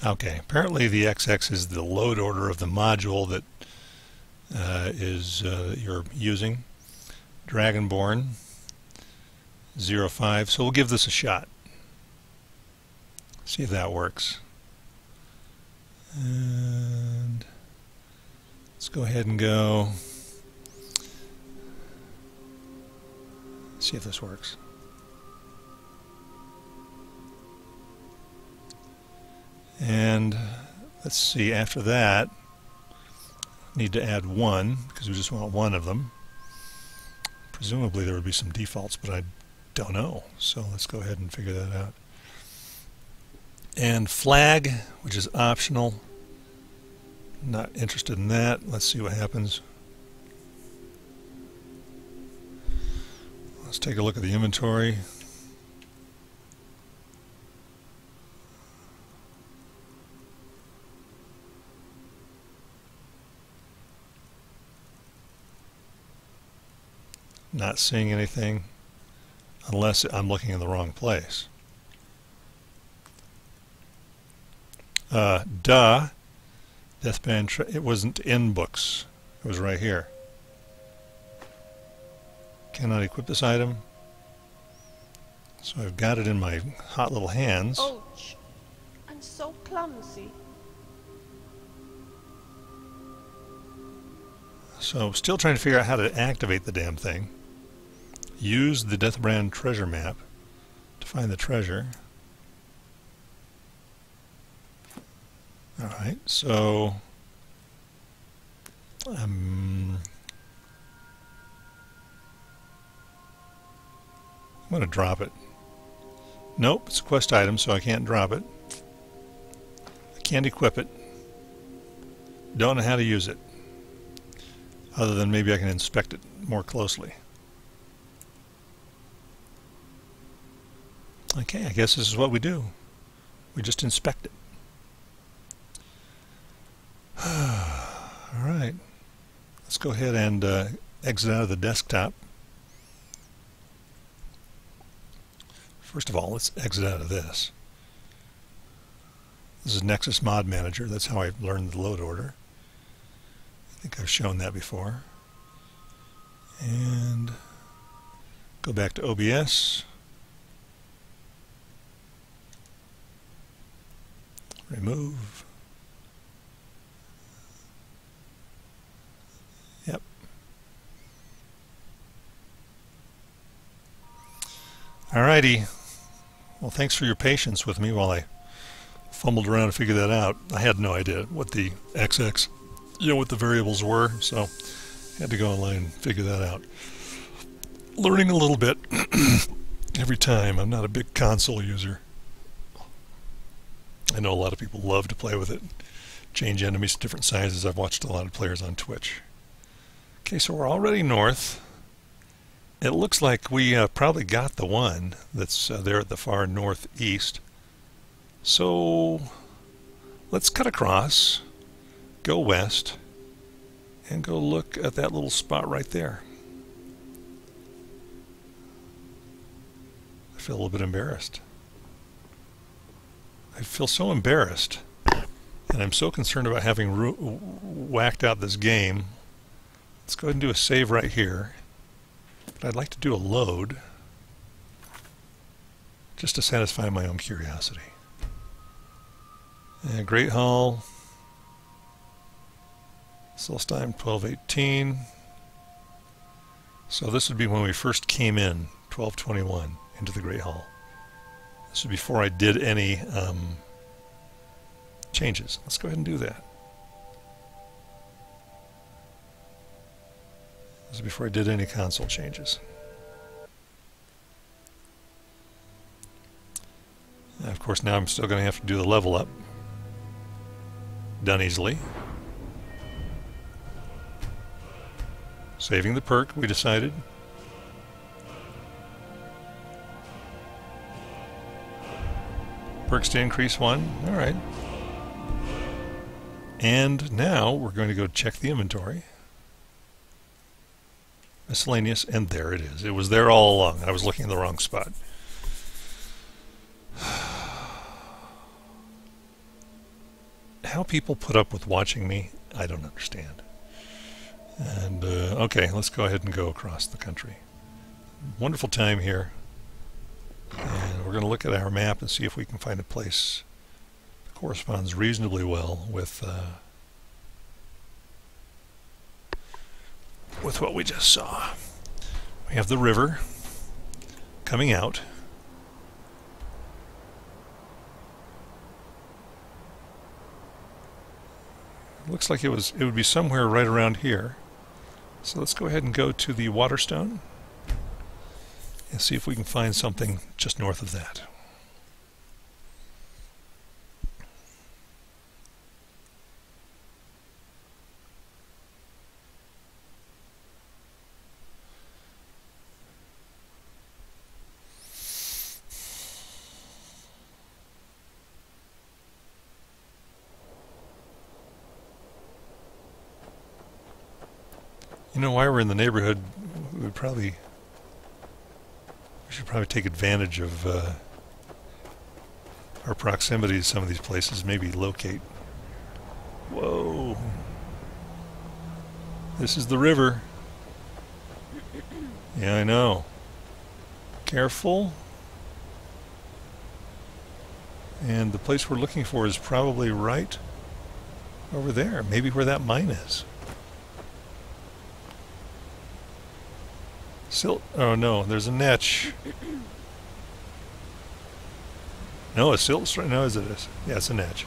Okay, apparently the XX is the load order of the module that you're using. Dragonborn 05. So we'll give this a shot. See if that works. And let's go ahead and go. See if this works. And let's see, after that, need to add one, because we just want one of them. Presumably there would be some defaults, but I don't know. So let's go ahead and figure that out. And flag, which is optional. Not interested in that. Let's see what happens. Let's take a look at the inventory. Not seeing anything, unless I'm looking in the wrong place. Deathbrand, it wasn't in books. It was right here. Cannot equip this item. So I've got it in my hot little hands. Ouch! I'm so clumsy. So still trying to figure out how to activate the damn thing. Use the Deathbrand treasure map to find the treasure. Alright, so I'm going to drop it. Nope, it's a quest item, so I can't drop it. I can't equip it. Don't know how to use it. Other than maybe I can inspect it more closely. Okay, I guess this is what we do. We just inspect it. Alright, let's go ahead and exit out of the desktop. First of all, let's exit out of this. This is Nexus Mod Manager. That's how I learned the load order. I think I've shown that before. And go back to OBS. Remove. Yep. Alrighty. Well, thanks for your patience with me while I fumbled around to figure that out. I had no idea what the XX, what the variables were, so I had to go online and figure that out. Learning a little bit every time. I'm not a big console user. I know a lot of people love to play with it, change enemies to different sizes. I've watched a lot of players on Twitch. Okay, so we're already north. It looks like we probably got the one that's there at the far northeast. So let's cut across, go west, and go look at that little spot right there. I feel a little bit embarrassed. I feel so embarrassed, and I'm so concerned about having whacked out this game. Let's go ahead and do a save right here. But I'd like to do a load, just to satisfy my own curiosity. And Great Hall, Solstheim 1218. So this would be when we first came in, 1221, into the Great Hall. This is before I did any changes. Let's go ahead and do that. This is before I did any console changes. And of course, now I'm still going to have to do the level up. Done easily. Saving the perk, we decided. Perks to increase 1. Alright. And now we're going to go check the inventory. Miscellaneous, and there it is. It was there all along. I was looking in the wrong spot. how people put up with watching me, I don't understand. And okay, let's go ahead and go across the country. Wonderful time here. And we're going to look at our map and see if we can find a place that corresponds reasonably well with what we just saw. We have the river coming out. Looks like it would be somewhere right around here. So let's go ahead and go to the Waterstone and see if we can find something just north of that. You know, while we're in the neighborhood, we should probably take advantage of our proximity to some of these places, maybe locate. Whoa. This is the river. Yeah, I know. Careful. And the place we're looking for is probably right over there, maybe where that mine is. Oh no, there's a niche. No, a silt strike. No, is it? Yeah, it's a niche.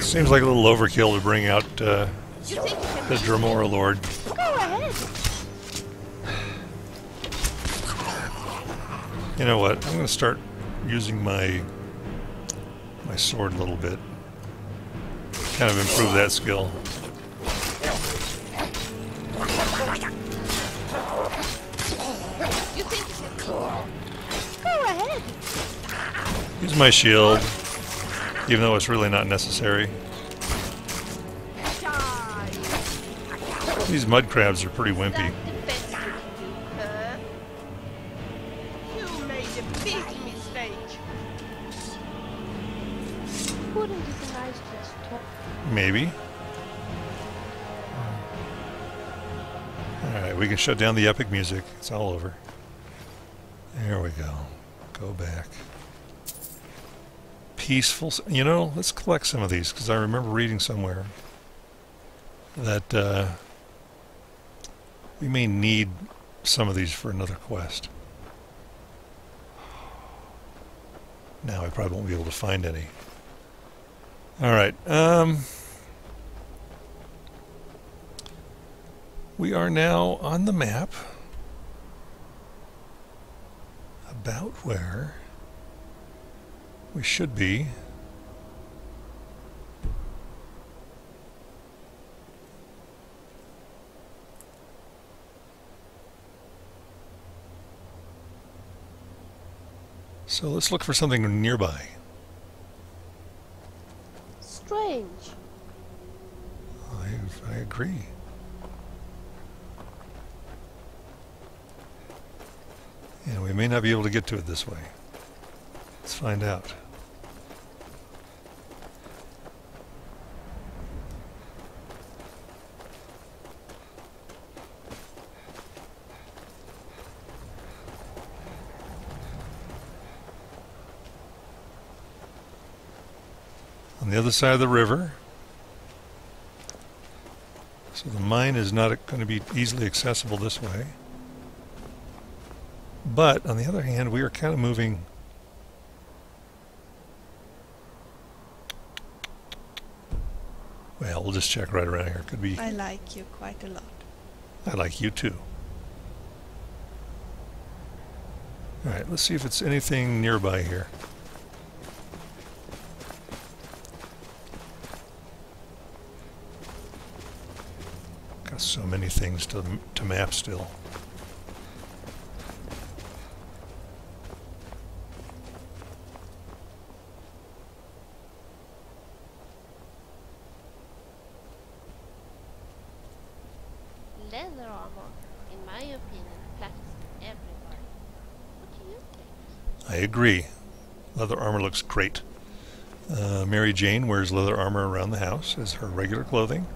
Seems like a little overkill to bring out the Dremora Lord. Go ahead. You know what? I'm going to start using my sword a little bit. Kind of improve that skill. You think Go ahead. Use my shield, even though it's really not necessary. These mud crabs are pretty wimpy. You made a big mistake. Wouldn't it be nice to just talk? Maybe. Alright, we can shut down the epic music. It's all over. There we go. Go back. Peaceful. You know, let's collect some of these, because I remember reading somewhere that we may need some of these for another quest. Now I probably won't be able to find any. Alright, we are now on the map about where we should be. So let's look for something nearby. Strange. I agree. Yeah, we may not be able to get to it this way. Let's find out. On the other side of the river. So the mine is not going to be easily accessible this way. But on the other hand, we are kind of moving. Well, we'll just check right around here. Could be. I like you quite a lot. I like you too. Alright, let's see if it's anything nearby here. Got So many things to map still. Leather armor, in my opinion, flatters everywhere. What do you think? I agree. Leather armor looks great. Mary Jane wears leather armor around the house as her regular clothing.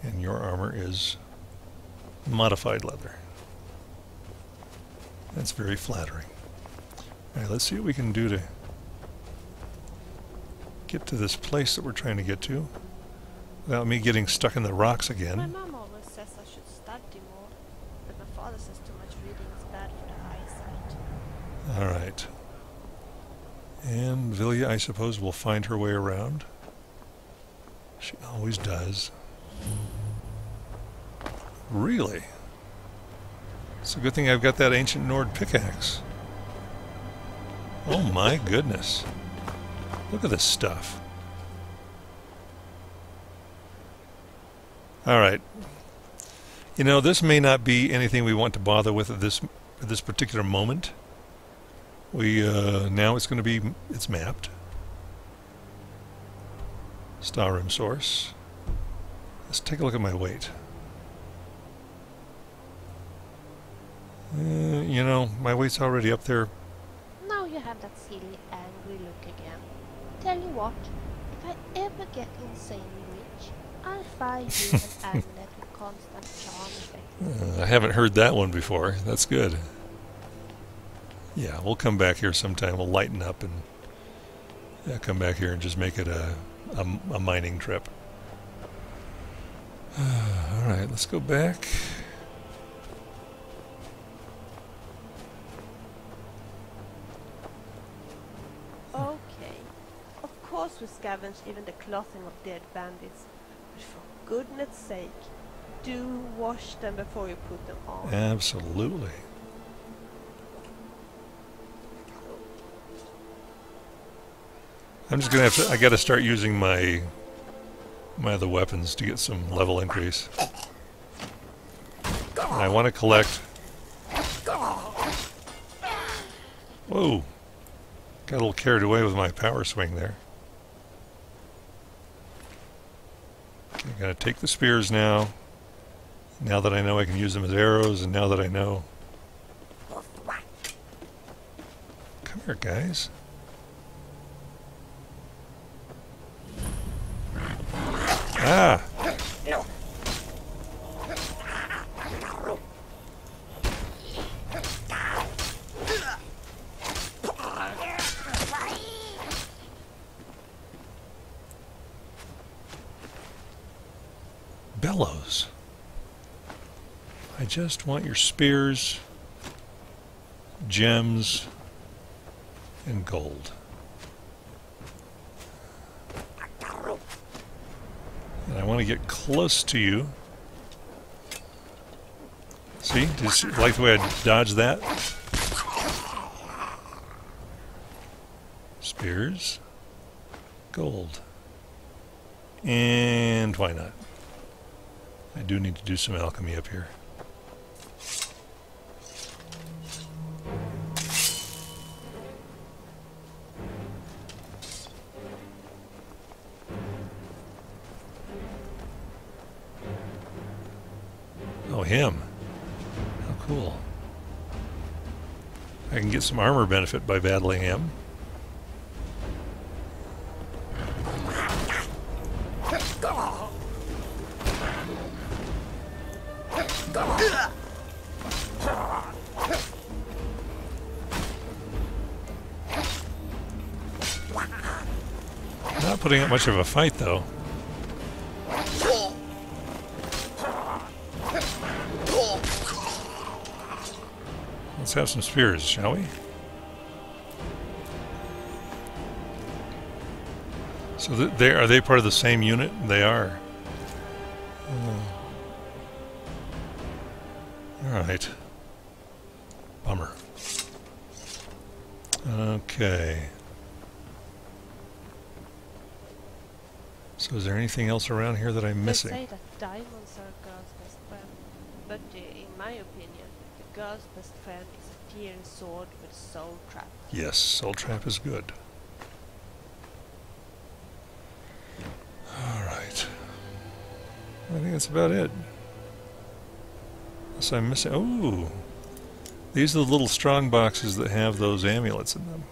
And your armor is modified leather. That's very flattering. Alright, let's see what we can do to get to this place that we're trying to get to without me getting stuck in the rocks again. My mom always says I should study more, but my father says too much reading is bad for the eyesight. Alright. And Vilya, I suppose, will find her way around. She always does. Really? It's a good thing I've got that ancient Nord pickaxe. Oh my goodness. Look at this stuff. Alright. You know, this may not be anything we want to bother with at this particular moment. Now it's going to be, it's mapped. Starroom source. Let's take a look at my weight. You know, my weight's already up there. Now you have that silly, angry look again. Tell you what, if I ever get insanely rich, I'll buy you an amulet with constant charm effect. I haven't heard that one before. That's good. Yeah, we'll come back here sometime. We'll lighten up and come back here and just make it a mining trip. Alright, let's go back. Okay. Of course we scavenge even the clothing of dead bandits. But for goodness sake, do wash them before you put them on. Absolutely. I'm just gonna have to, I gotta start using my other weapons to get some level increase. And I want to collect. Whoa! Got a little carried away with my power swing there. Okay, I gotta take the spears now. Now that I know I can use them as arrows, and now that I know. Come here, guys. Ah! Bellows. I just want your spears, gems, and gold. And I want to get close to you. See? Do you like the way I dodged that? Spears. Gold. And why not? I do need to do some alchemy up here. Oh, him. How cool. I can get some armor benefit by battling him. Not putting up much of a fight, though. Let's have some spears, shall we? So are they part of the same unit? They are. Alright. Bummer. Okay. So is there anything else around here that I'm missing? They say that diamonds are a girl's best friend, but in my opinion, the girl's best friend is a fiery sword with soul trap. Yes, soul trap is good. Alright. I think that's about it. Unless I'm missing... Oh! These are the little strong boxes that have those amulets in them.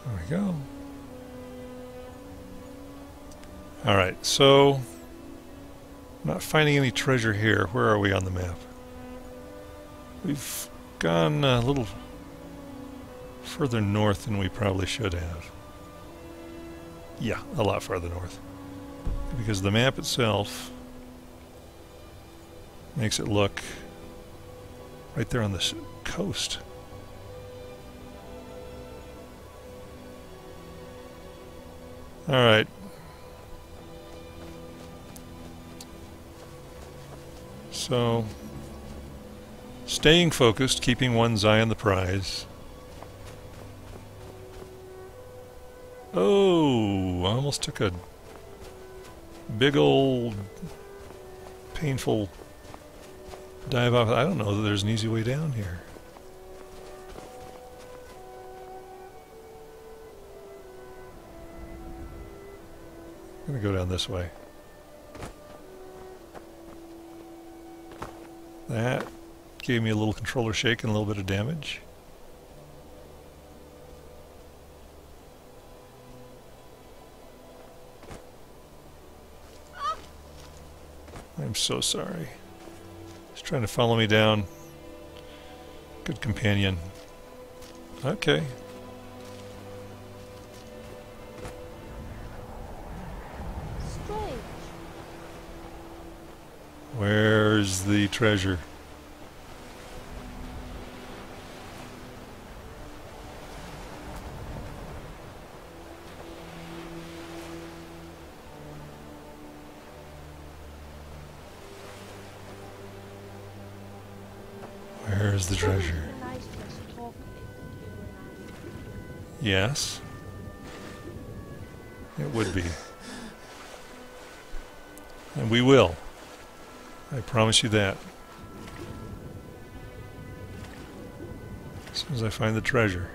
There we go. Alright, so I'm not finding any treasure here. Where are we on the map? We've gone a little further north than we probably should have. Yeah, a lot farther north. Because the map itself makes it look right there on the coast. Alright. So, staying focused, keeping one's eye on the prize. Oh, I almost took a big old painful dive off. I don't know that there's an easy way down here. I'm going to go down this way. That gave me a little controller shake and a little bit of damage. I'm so sorry. He's trying to follow me down. Good companion. Okay. Strange. Where's the treasure? Where's the treasure? Nice to just talk a bit, you and I. Yes. It would be. And we will. I promise you that. As soon as I find the treasure.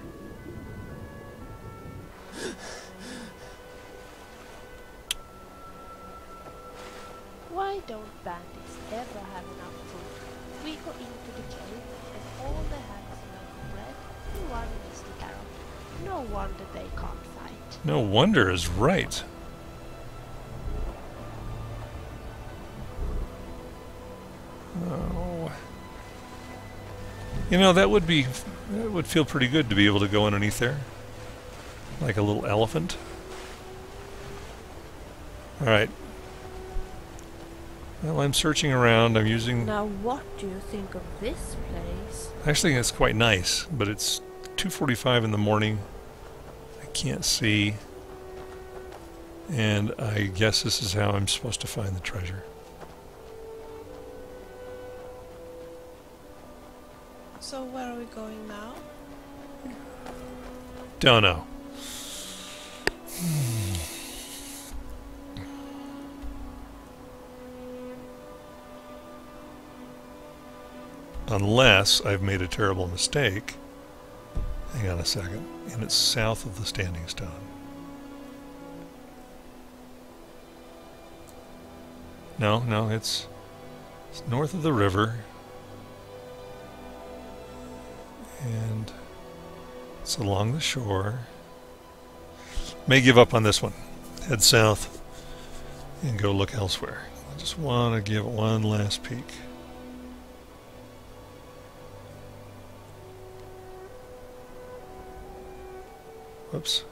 Why don't bandits ever have enough food? We go into the cave and all they have is a loaf of bread and one misty carrot. No wonder they can't fight. No wonder is right. Oh. You know, that would feel pretty good to be able to go underneath there. Like a little elephant. Alright. Well, I'm searching around. I'm using... Now what do you think of this place? Actually, it's quite nice, but it's 2:45 in the morning. I can't see. And I guess this is how I'm supposed to find the treasure. So where are we going now? Don't know. Unless I've made a terrible mistake. Hang on a second. And it's south of the Standing Stone. No, it's north of the river. And it's along the shore. May give up on this one. Head south and go look elsewhere. I just want to give it one last peek. Whoops.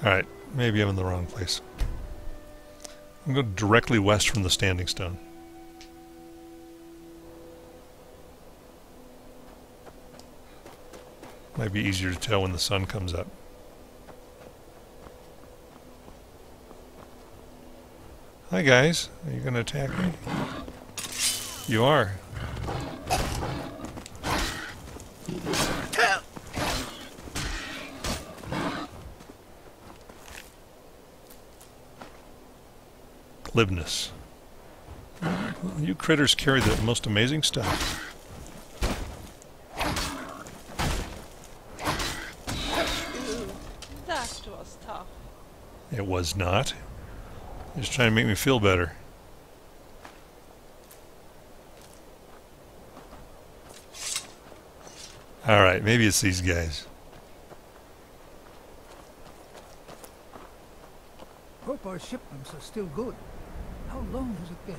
Alright, maybe I'm in the wrong place. I'm going directly west from the Standing Stone. Might be easier to tell when the sun comes up. Hi guys, are you going to attack me? You are. Glibness. You critters carry the most amazing stuff. That was tough. It was not. Just trying to make me feel better. Alright, maybe it's these guys. Hope our shipments are still good. How long has it been?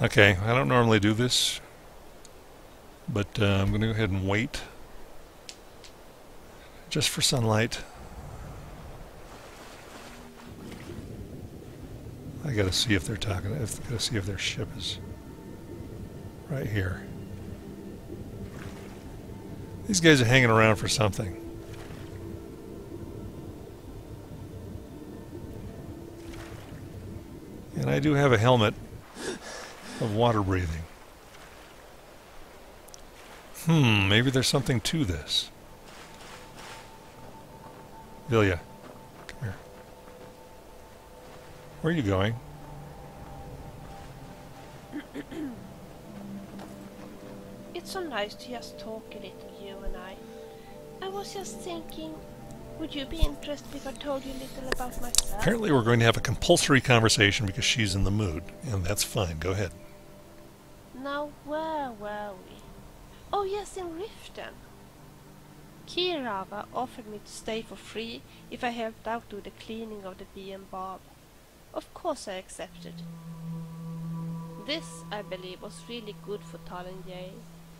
Okay, I don't normally do this, but I'm going to go ahead and wait just for sunlight. I got to see if they're talking. I got to see if their ship is right here. These guys are hanging around for something. And I do have a helmet of water breathing. Maybe there's something to this. Vilya, come here. Where are you going? It's so nice to just talk a little, you and I. I was just thinking, would you be interested if I told you a little about myself? Apparently we're going to have a compulsory conversation because she's in the mood, and that's fine. Go ahead. Now, where were we? Oh yes, in Riften. Kirava offered me to stay for free if I helped out with the cleaning of the bee and barb. Of course I accepted. This, I believe, was really good for Talenjay,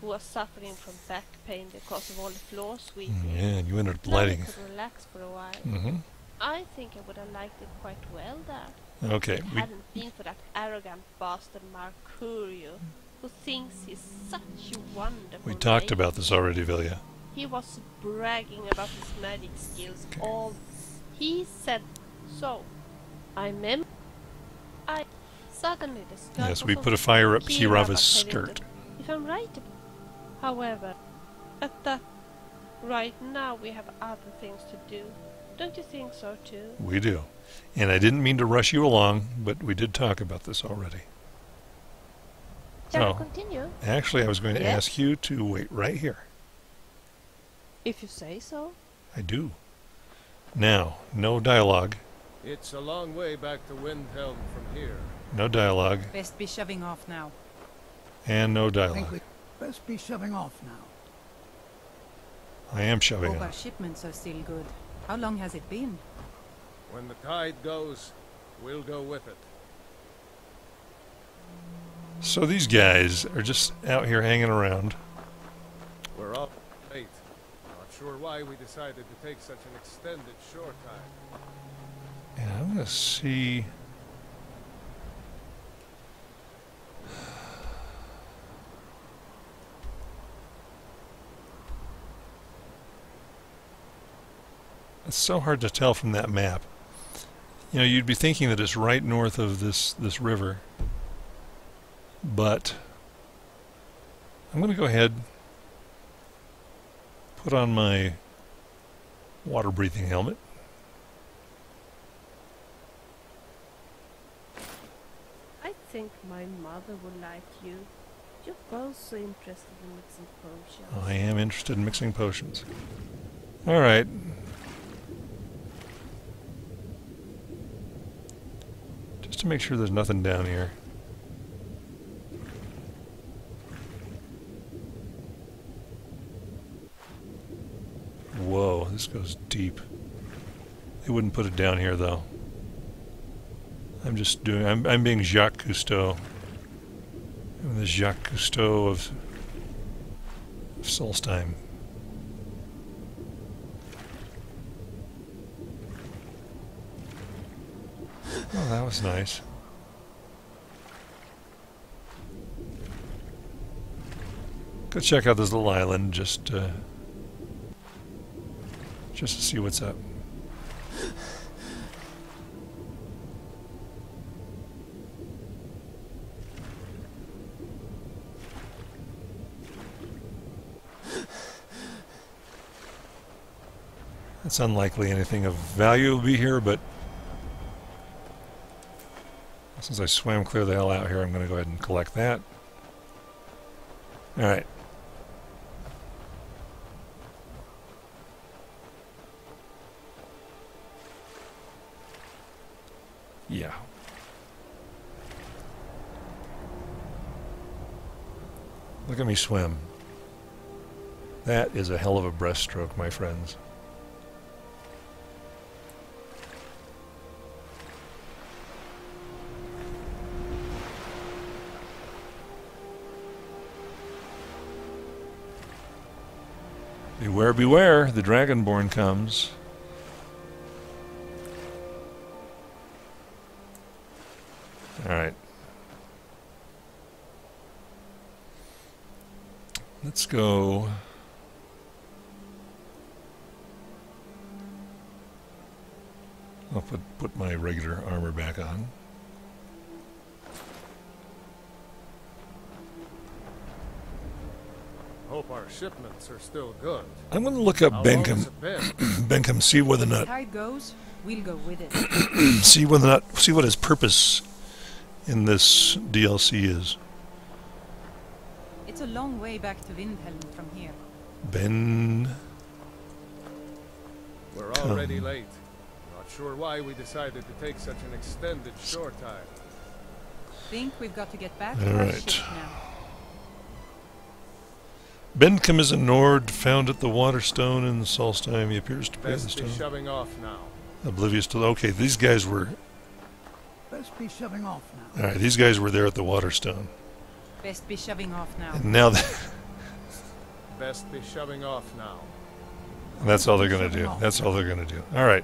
who was suffering from back pain because of all the floor sweeping. Yeah, and you ended up Now lighting he it. could relax for a while. Mm-hmm. I think I would have liked it quite well there. Okay. If it hadn't been for that arrogant bastard Mercurio, who thinks he's such a wonderful We talked mage. about this already, Vilya. He was bragging about his magic skills all. He said so. I suddenly the skirt Yes, was we on put a fire up Kirava's Kirava's cylinder. skirt. If I'm right, however, at that right now we have other things to do. Don't you think so too? We do. And I didn't mean to rush you along, but we did talk about this already. Shall Oh. we continue? Actually, I was going to Yes. ask you to wait right here. If you say so. I do. Now, no dialogue. It's a long way back to Windhelm from here. No dialogue. Best be shoving off now. And no I think dialogue. we best be shoving off now. I am shoving Hope our off. shipments are still good. How long has it been? When the tide goes, we'll go with it. So these guys are just out here hanging around. We're all late. Not sure why we decided to take such an extended shore time. And I'm going to see... It's so hard to tell from that map. You know, you'd be thinking that it's right north of this river. But I'm going to go ahead, put on my water-breathing helmet. I think my mother would like you. You're both so interested in mixing potions. I am interested in mixing potions. All right. Just to make sure there's nothing down here. Whoa, this goes deep. They wouldn't put it down here, though. I'm just doing... I'm being Jacques Cousteau. I'm the Jacques Cousteau of Solstheim. Oh, that was nice. Go check out this little island just to see what's up. It's unlikely anything of value will be here, but since I swam clear the hell out here, I'm going to go ahead and collect that. Alright. Yeah. Look at me swim. That is a hell of a breaststroke, my friends. Beware, beware, the Dragonborn comes. Alright. Let's go. I'll put my regular armor back on. Hope our shipments are still good. I'm going to look up How long has Benkham. it been? Benkham, see whether or not, How it goes, we'll go with it. see what his purpose in this DLC is. It's a long way back to Windhelm from here. Ben. We're already late. Not sure why we decided to take such an extended shore time. Think we've got to get back All to our right. ship now. Benkham is a Nord found at the Waterstone in Solstheim. He appears to be the Best be stone. shoving off now. Oblivious to. Okay, these guys were. Best be shoving off now. All right, these guys were there at the Waterstone, Best be shoving off now. and now Best be shoving off now. that's all they're going to do. That's all they're going to do. All right.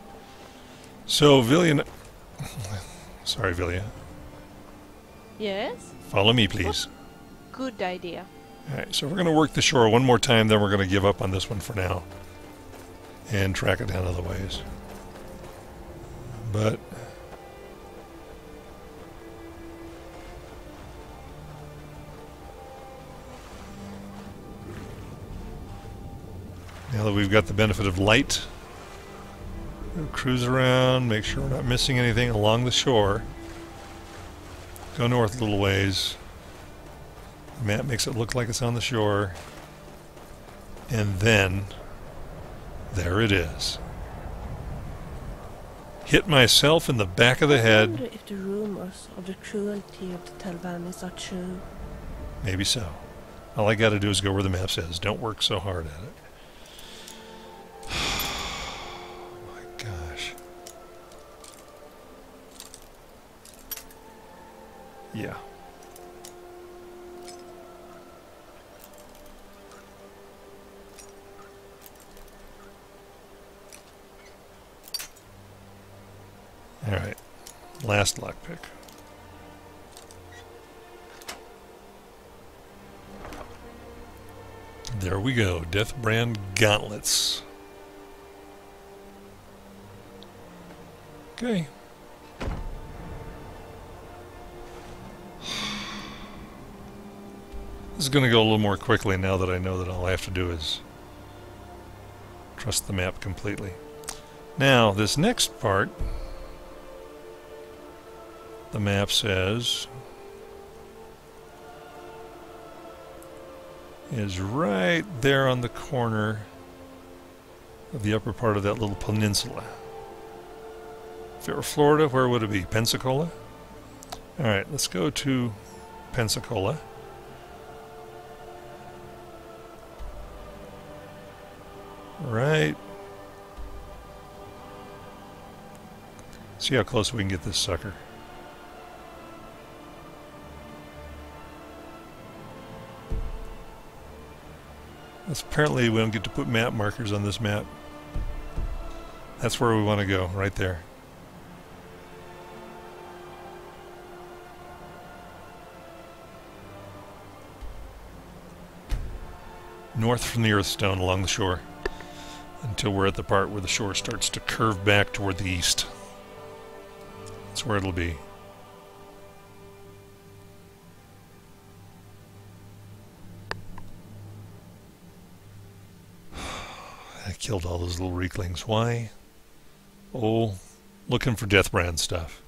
So Villian. Sorry, Villia. Yes? Follow me, please. Good idea. Alright, so we're going to work the shore one more time, then we're going to give up on this one for now. And track it down other ways. But... now that we've got the benefit of light, we'll cruise around, make sure we're not missing anything along the shore. Go north a little ways. The map makes it look like it's on the shore. And then, there it is. Hit myself in the back of the I head. wonder if the rumors of the cruelty of the Telvannis are true. Maybe so. All I gotta do is go where the map says. Don't work so hard at it. Oh my gosh. Yeah. Alright, last lockpick. There we go, Deathbrand gauntlets. Okay. This is going to go a little more quickly now that I know that all I have to do is trust the map completely. Now, this next part, the map says, is right there on the corner of the upper part of that little peninsula. If it were Florida, where would it be? Pensacola? Alright, let's go to Pensacola. Right. See how close we can get this sucker. That's apparently we don't get to put map markers on this map. That's where we want to go, right there. north from the Earthstone along the shore until we're at the part where the shore starts to curve back toward the east. That's where it'll be. I killed all those little weaklings. Why? Oh, looking for Deathbrand stuff.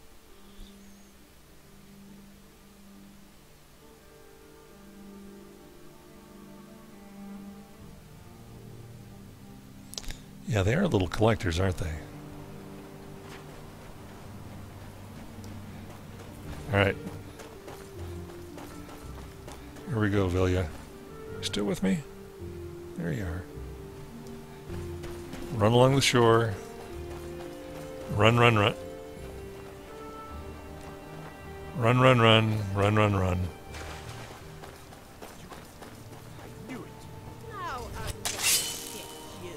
Yeah, they are little collectors, aren't they? Alright. Here we go, Vilya. Still with me? There you are. Run along the shore. Run, run, run. Run, run, run. Run, run, run. Now I'm gonna get you.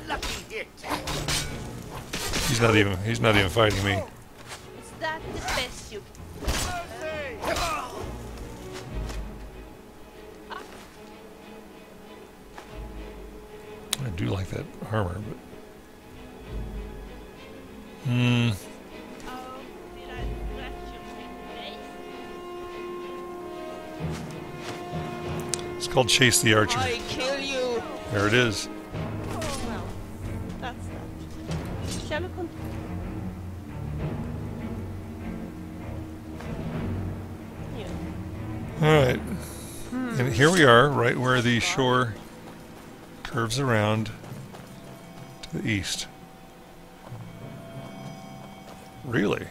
Lucky hit. He's not even fighting me. Is that the best you I do like that armor, but Oh, did I scratch your face? it's called Chase the Archer. I kill you. There it is. Well, that's that. Shall we continue? Alright. And here we are, right where the shore curves around to the east. Really?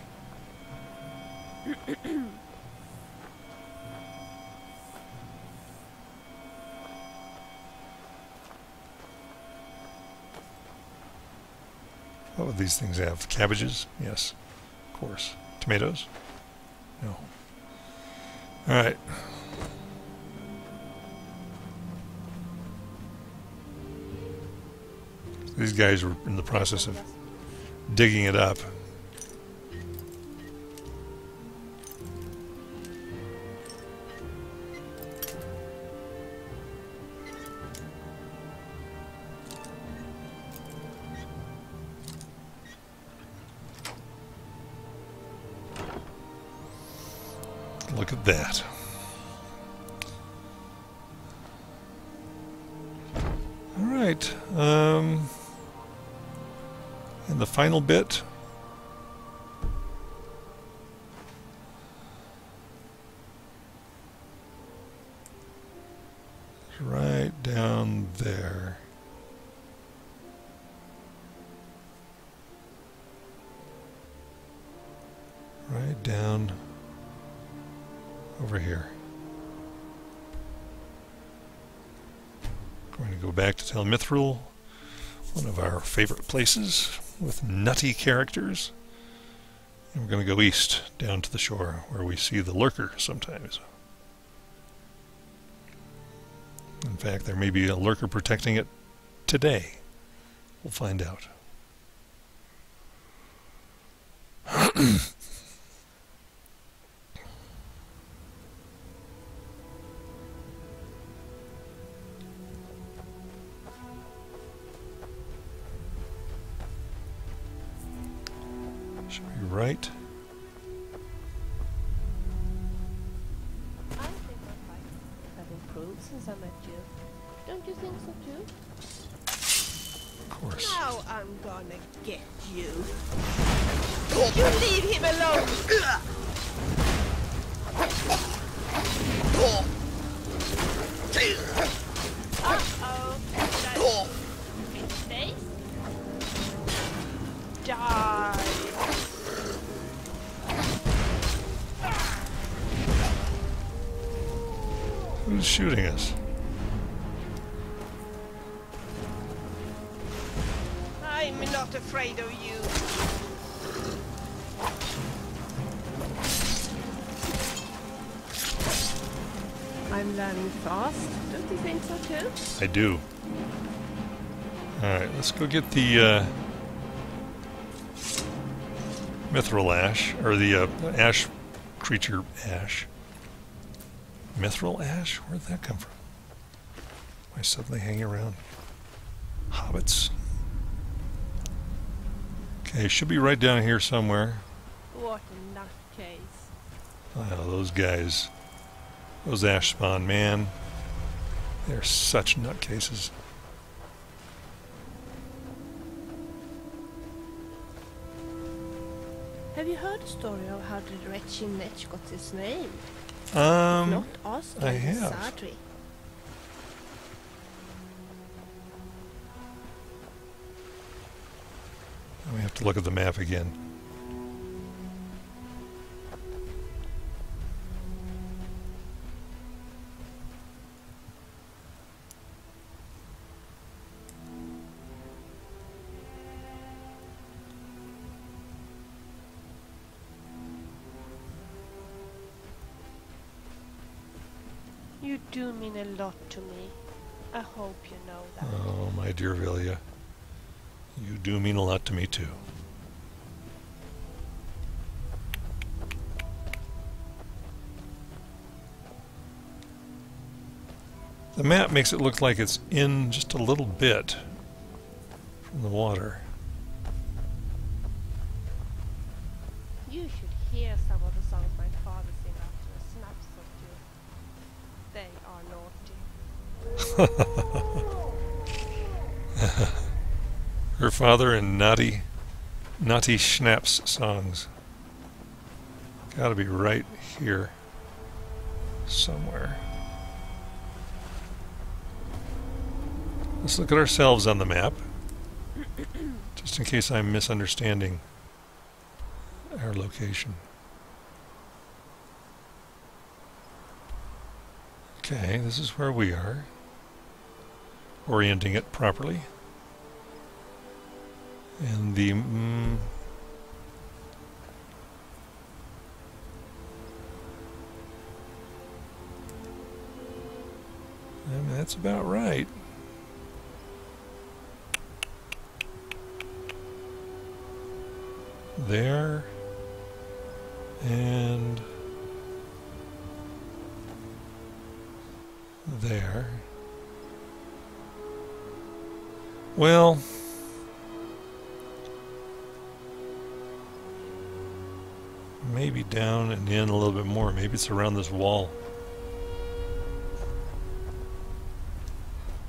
What would these things have? Cabbages? Yes, of course. Tomatoes? No. Alright. These guys were in the process of digging it up. Look at that. All right. And the final bit. Is right down there. Right down over here. Going to go back to Tel Mithril, one of our favorite places with nutty characters. And we're going to go east down to the shore where we see the lurker sometimes. In fact, there may be a lurker protecting it today. We'll find out. Should be right. I think my fighting have improved since I met you. Don't you think so too? Of course. Now I'm gonna get you. You leave him alone. Uh-oh. Did I face? Die. Who's shooting us? I'm not afraid of you. I'm learning fast. Don't you think so too? I do. Alright, let's go get the Mithril Ash, or the Ash creature ash. Mithril ash? Where'd that come from? Why suddenly hanging around? Hobbits. Okay, should be right down here somewhere. What a nutcase. Oh, those guys. Those ash spawn, man. They're such nutcases. Have you heard the story of how the wretched Netch got his name? Not Not Oscar, I have. Sadri. We have to look at the map again. You do mean a lot to me. I hope you know that. Oh, my dear Vilya. You do mean a lot to me, too. The map makes it look like it's in just a little bit from the water. You should hear some of the songs my father sings after a snaps or two. They are naughty. Her father and naughty schnapps songs. Gotta be right here somewhere. Let's look at ourselves on the map, just in case I'm misunderstanding our location. Okay, this is where we are. Orienting it properly. And the... I mean, that's about right. There. And... there. Well... maybe down and in a little bit more. Maybe it's around this wall.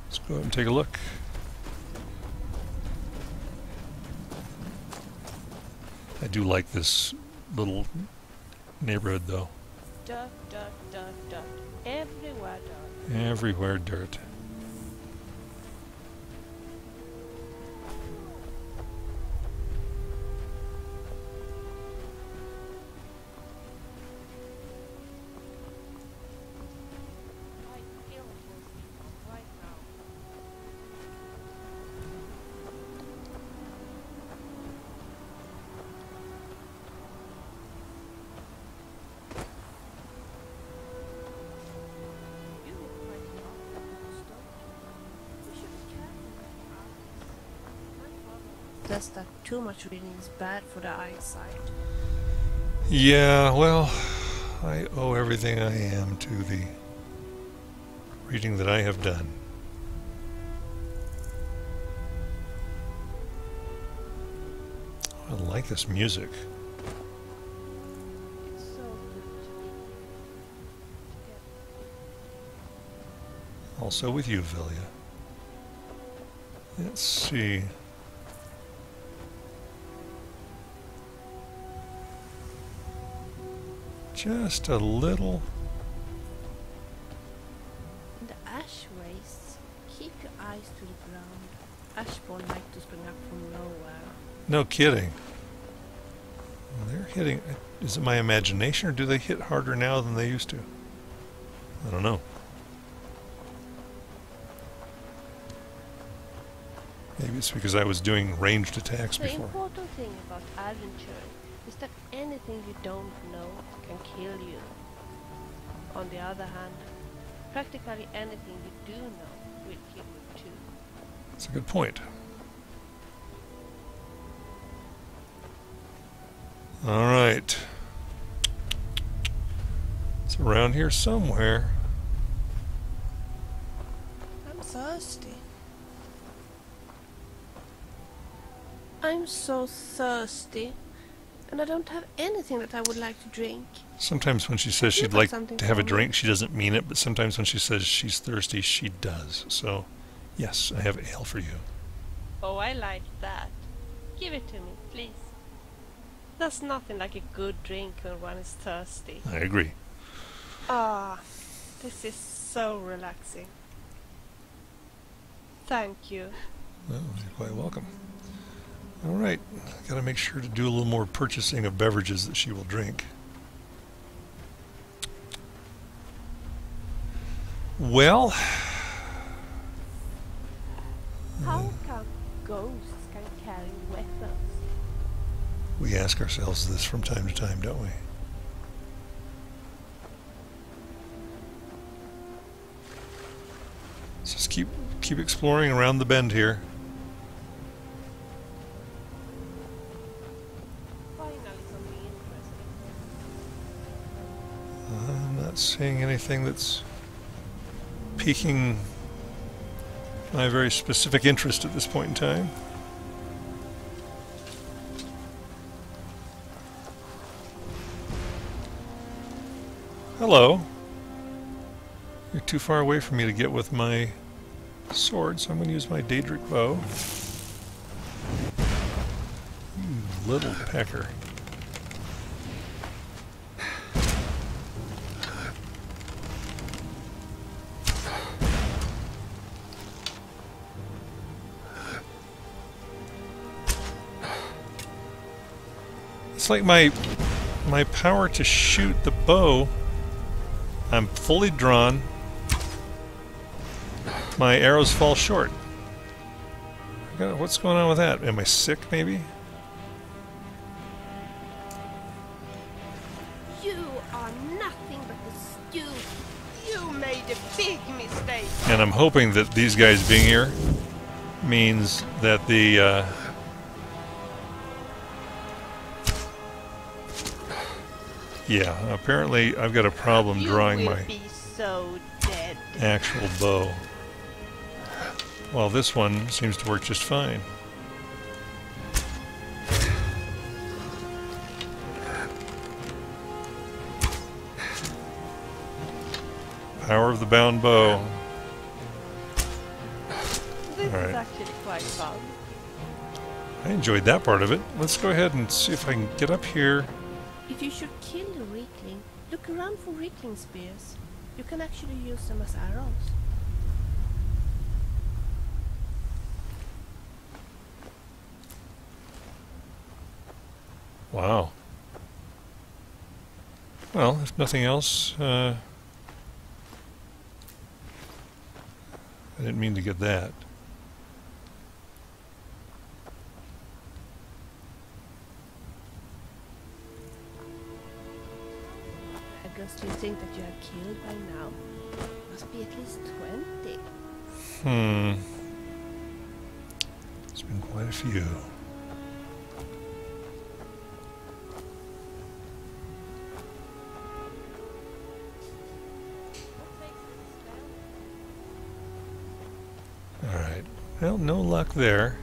Let's go ahead and take a look. I do like this little neighborhood, though. Dirt, dirt, dirt, dirt. Everywhere dirt. Everywhere dirt. I feel it was right now. You look like you're off the stone. We should be careful with our eyes. My father says that too much reading is bad for the eyesight. Yeah, well, I owe everything I am to the reading that I have done. I like this music. It's so good to be together. Also with you, Vilya. Let's see. Just a little. In the ash wastes, keep your eyes to the ground. Ashborn like to spring up from nowhere. No kidding. They're hitting. Is it my imagination, or do they hit harder now than they used to? I don't know. Maybe it's because I was doing ranged attacks The before. important thing about adventuring is that anything you don't know can kill you. On the other hand, practically anything you do know will kill you too. That's a good point. All right. It's around here somewhere. I'm thirsty. I'm so thirsty. And I don't have anything that I would like to drink. Sometimes when she says You she'd got like something to have a for me? drink, she doesn't mean it, but sometimes when she says she's thirsty, she does. So, yes, I have ale for you. Oh, I like that. Give it to me, please. There's nothing like a good drink when one is thirsty. I agree. Ah, this is so relaxing. Thank you. Well, you're quite welcome. All right, got to make sure to do a little more purchasing of beverages that she will drink. Well, How come ghosts can carry weapons? we ask ourselves this from time to time, don't we? Let's just keep exploring around the bend here. Finally something interesting. I'm not seeing anything that's piquing my very specific interest at this point in time. Hello. You're too far away from me to get with my sword, so I'm going to use my Daedric bow. You little pecker. It's like my power to shoot the bow, I'm fully drawn, my arrows fall short. What's going on with that? Am I sick, maybe? You are nothing but a stew. You made a big mistake. And I'm hoping that these guys being here means that the yeah, apparently I've got a problem drawing You will my be so dead. actual bow. While this one seems to work just fine. Power of the bound bow. This All right. is actually quite fun. I enjoyed that part of it. Let's go ahead and see if I can get up here. If you should kill a weakling, look around for weakling spears. You can actually use them as arrows. Wow. Well, if nothing else, I didn't mean to get that. I guess you think that you have killed by now. Must be at least 20. It's been quite a few. Alright. Well, no luck there.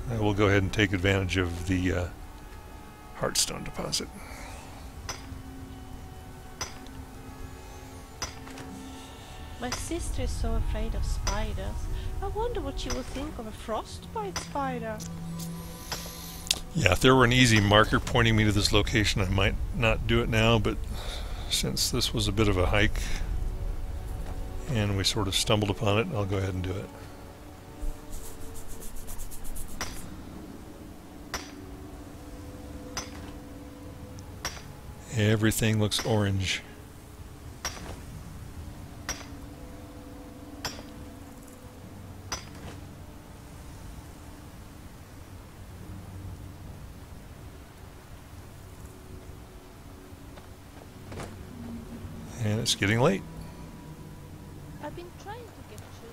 I will go ahead and take advantage of the Heartstone deposit. My sister is so afraid of spiders. I wonder what she will think of a frostbite spider. Yeah, if there were an easy marker pointing me to this location, I might not do it now, but since this was a bit of a hike and we sort of stumbled upon it, I'll go ahead and do it. Everything looks orange. And it's getting late. I've been trying to get through.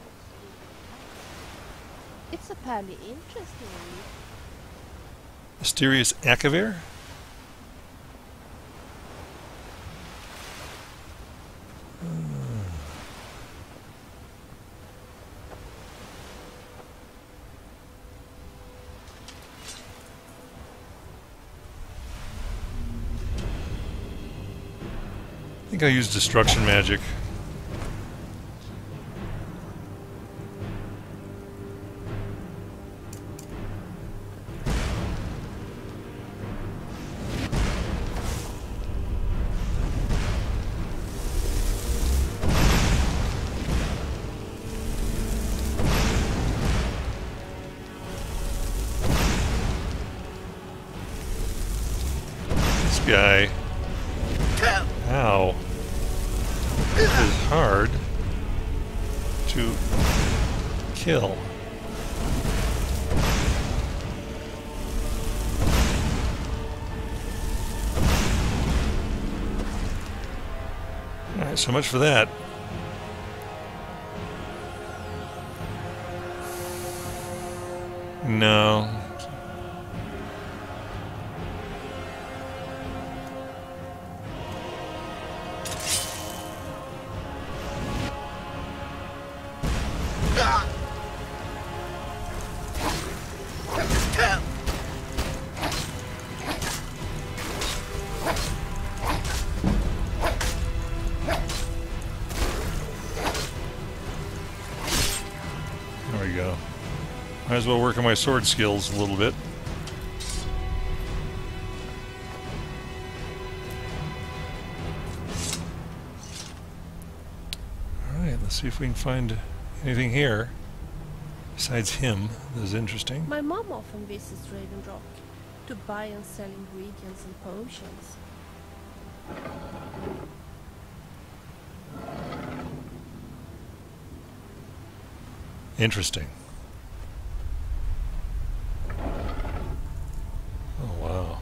It's a fairly interesting read. Mysterious Akavir? I think I'll use destruction magic. This guy. Ow. It is hard to kill. Alright, so much for that. No. There we go. Might as well work on my sword skills a little bit. Alright, let's see if we can find anything here besides him that is interesting. My mom often visits Raven Rock to buy and sell ingredients and potions. Interesting. Oh, wow.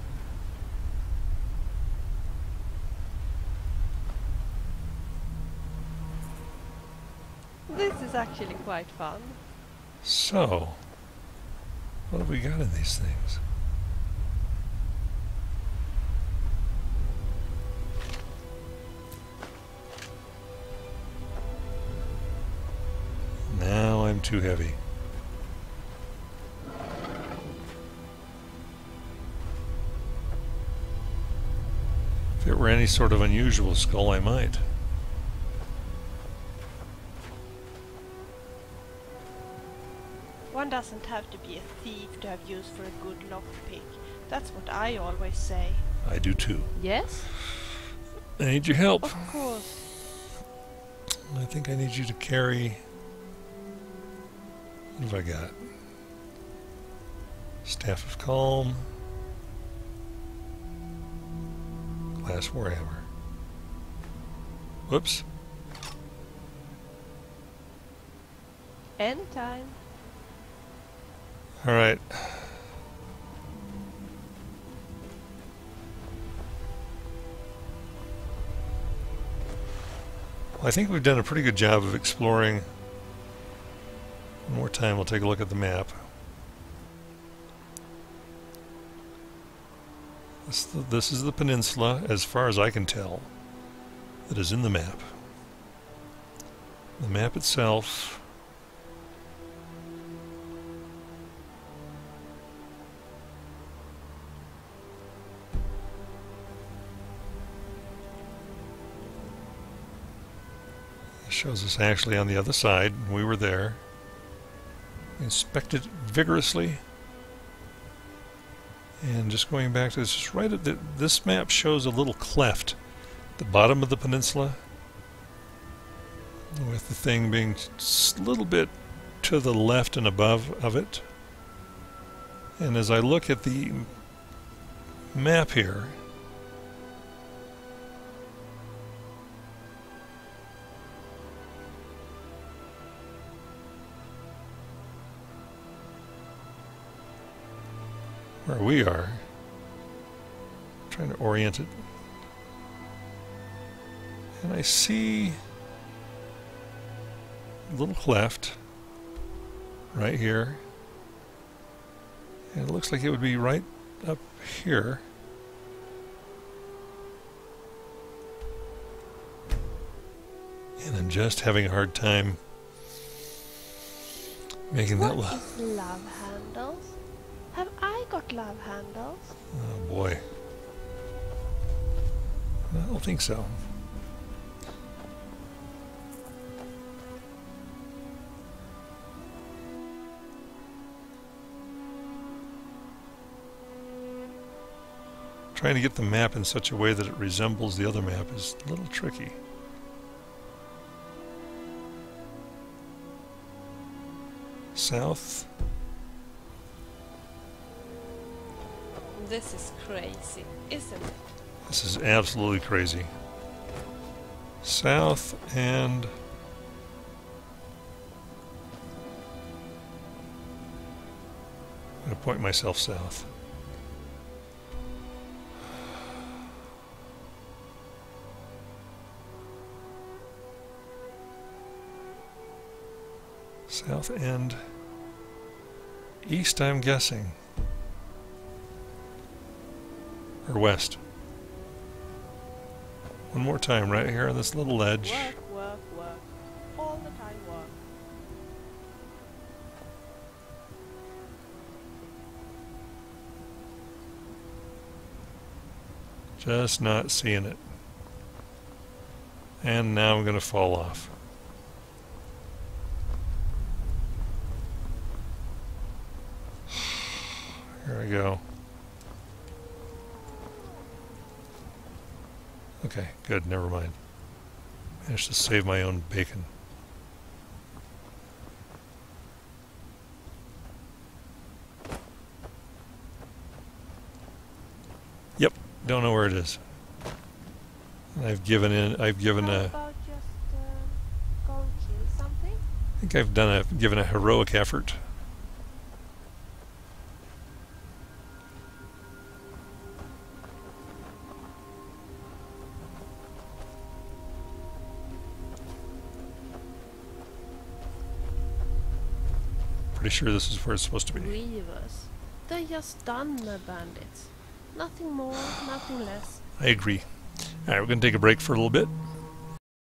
This is actually quite fun. So, what have we got in these things? Now I'm too heavy. If it were any sort of unusual skull, I might. One doesn't have to be a thief to have use for a good lockpick. That's what I always say. I do too. Yes? I need your help. Of course. I think I need you to carry... What have I got? Staff of Calm. Glass Warhammer. Whoops. Anytime. Alright. Well, I think we've done a pretty good job of exploring. One more time, we'll take a look at the map. This is the peninsula, as far as I can tell, that is in the map. The map itself... shows us actually on the other side. We were there. Inspected vigorously. And just going back to this, just right at this map shows a little cleft at the bottom of the peninsula, with the thing being just a little bit to the left and above of it. And as I look at the map here, where we are, trying to orient it, and I see a little cleft right here, And it looks like it would be right up here. And I'm just having a hard time making that. What is love handles? Have I got love handles? Oh boy. I don't think so. Trying to get the map in such a way that it resembles the other map is a little tricky. South. This is crazy, isn't it? This is absolutely crazy. South and... I'm going to point myself south. South and east, I'm guessing. Or west. One more time, right here on this little ledge. Work. All the time work. Just not seeing it. And now I'm going to fall off. Here I go. Okay, good, never mind. Managed to save my own bacon. Yep, don't know where it is. I've given How about just go and kill something? I think I've given a heroic effort. Pretty sure this is where it's supposed to be. Reavers. They're just done bandits. Nothing more, nothing less. I agree. Alright, we're going to take a break for a little bit.